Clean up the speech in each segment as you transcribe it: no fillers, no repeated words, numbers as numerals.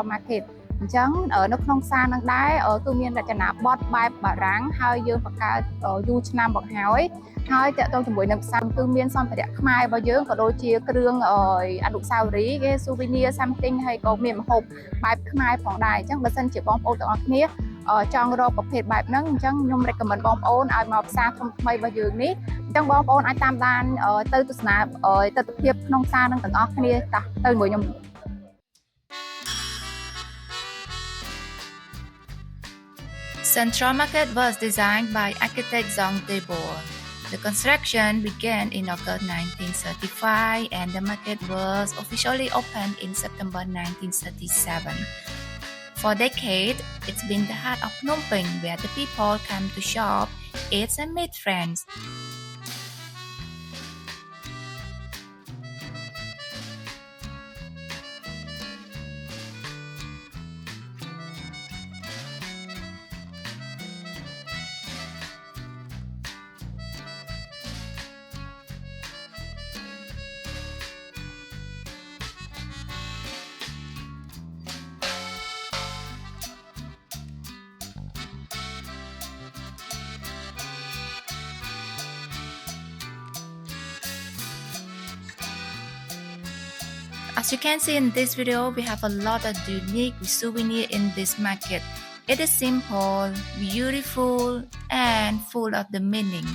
Central Market អញ្ចឹងនៅក្នុងផ្សារនឹងដែរគឺមានរចនាបថបែបបារាំងហើយយើងបង្កើតយូរឆ្នាំមកហើយតើតើជាមួយនឹងផ្សារគឺមានសម្ភារៈខ្មែររបស់យើងក៏ដូចជាគ្រឿងអនុស្សាវរីយ៍គេ Souvenirs something ហើយក៏មានម្ហូបបែបខ្មែរផងដែរអញ្ចឹងបើសិនជាបងប្អូនទាំងអស់គ្នាចង់រកប្រភេទបែបហ្នឹងអញ្ចឹងខ្ញុំ recommend បងប្អូនឲ្យមកផ្សារថ្មីរបស់យើងនេះអញ្ចឹងបងប្អូនអាចតាមដានទៅទស្សនាទស្សនវិជ្ជាក្នុងផ្សារហ្នឹងទាំងអស់គ្នាទៅជាមួយខ្ញុំ Central Market was designed by architect Zong Debor. The construction began in August 1935 and the market was officially opened in September 1937. For decades, it's been the heart of Phnom Penh where the people come to shop, eat and meet friends. As you can see in this video, we have a lot of unique souvenirs in this market. It is simple, beautiful, and full of the meaning.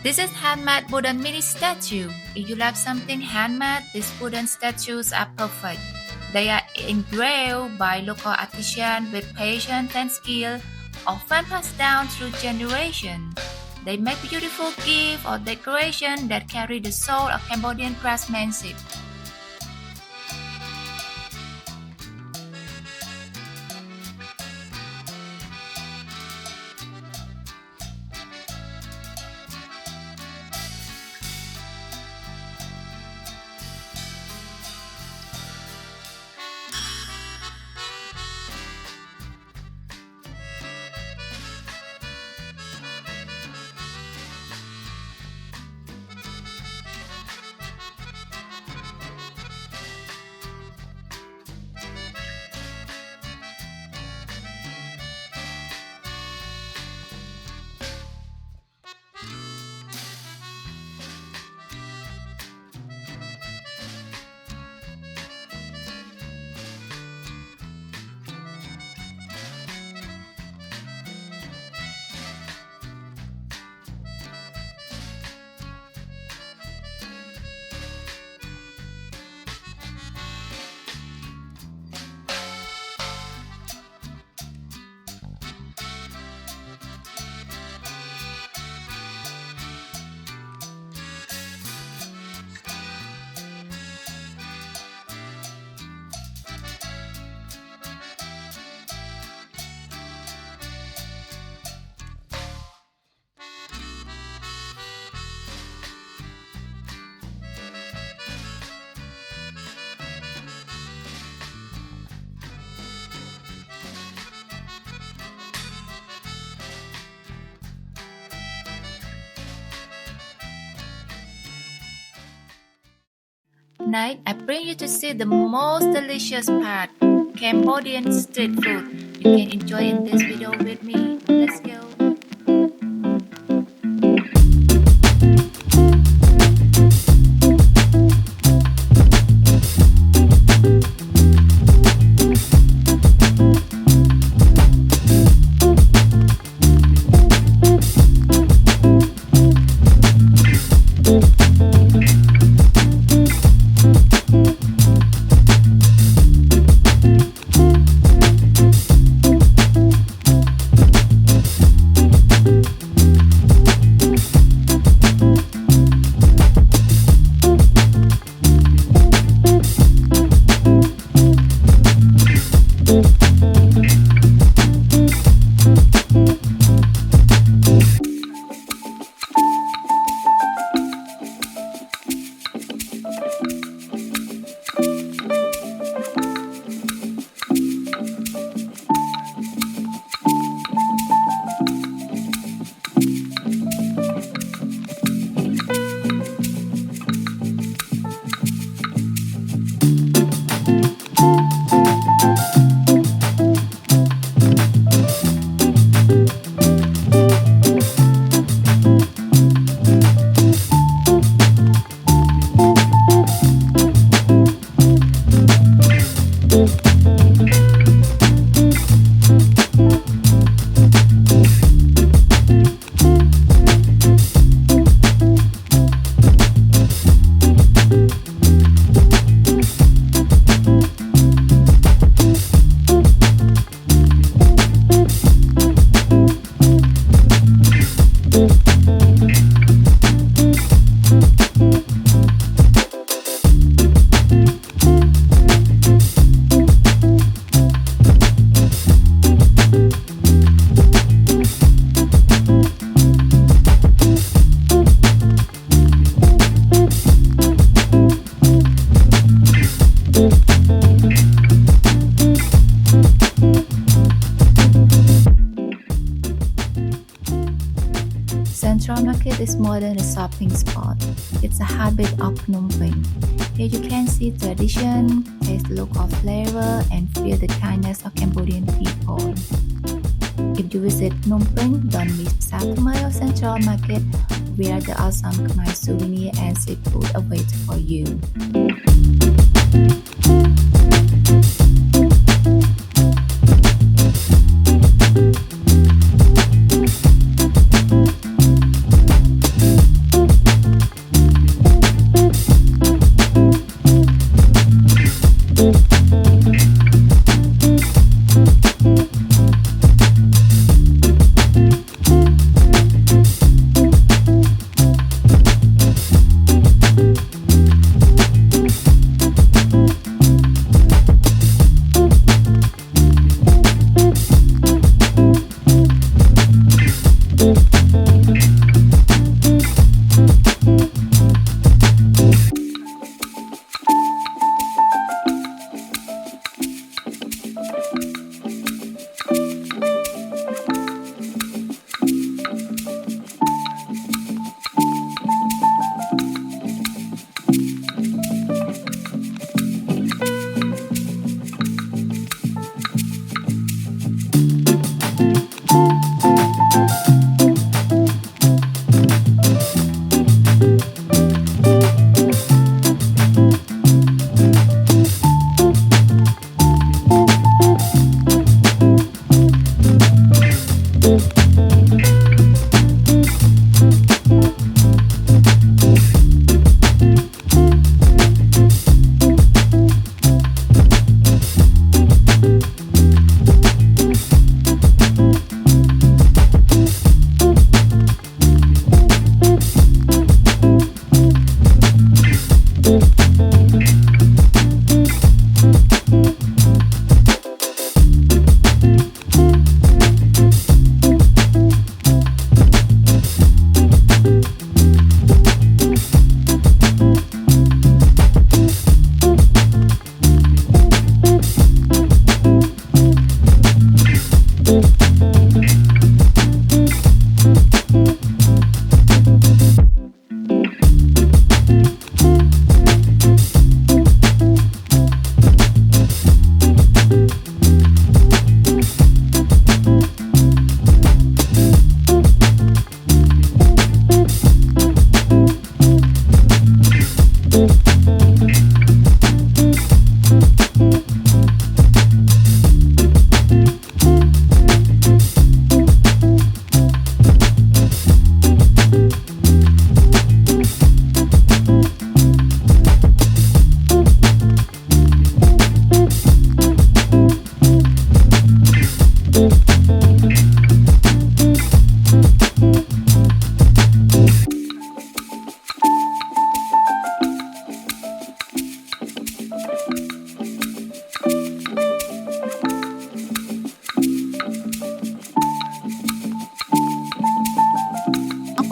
This is handmade wooden mini statue. If you love something handmade, these wooden statues are perfect. They are engraved by local artisans with patience and skill, often passed down through generations. They make beautiful gifts or decoration that carry the soul of Cambodian craftsmanship. Next, I bring you to see the most delicious part, Cambodian street food. You can enjoy in this video with me. Let's go. Central Market is more than a shopping spot. It's a heartbeat of Phnom Penh. Here you can see tradition, taste local flavor, and feel the kindness of Cambodian people. If you visit Phnom Penh, don't miss Phsar Thmey or Central Market, where the awesome Khmer souvenir and seafood await for you.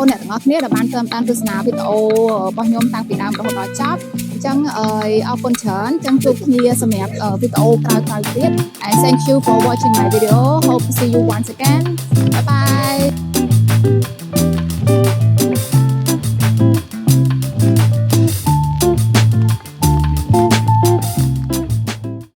Conអ្នកទាំងអស់គ្នាដែលបានតាមដានទស្សនាវីដេអូរបស់ខ្ញុំតាំងពីដើមរហូតដល់ចប់អញ្ចឹងអរគុណច្រើនអញ្ចឹងជួបគ្នាសម្រាប់វីដេអូក្រោយៗទៀត and thank you for watching my video hope to see you once again bye bye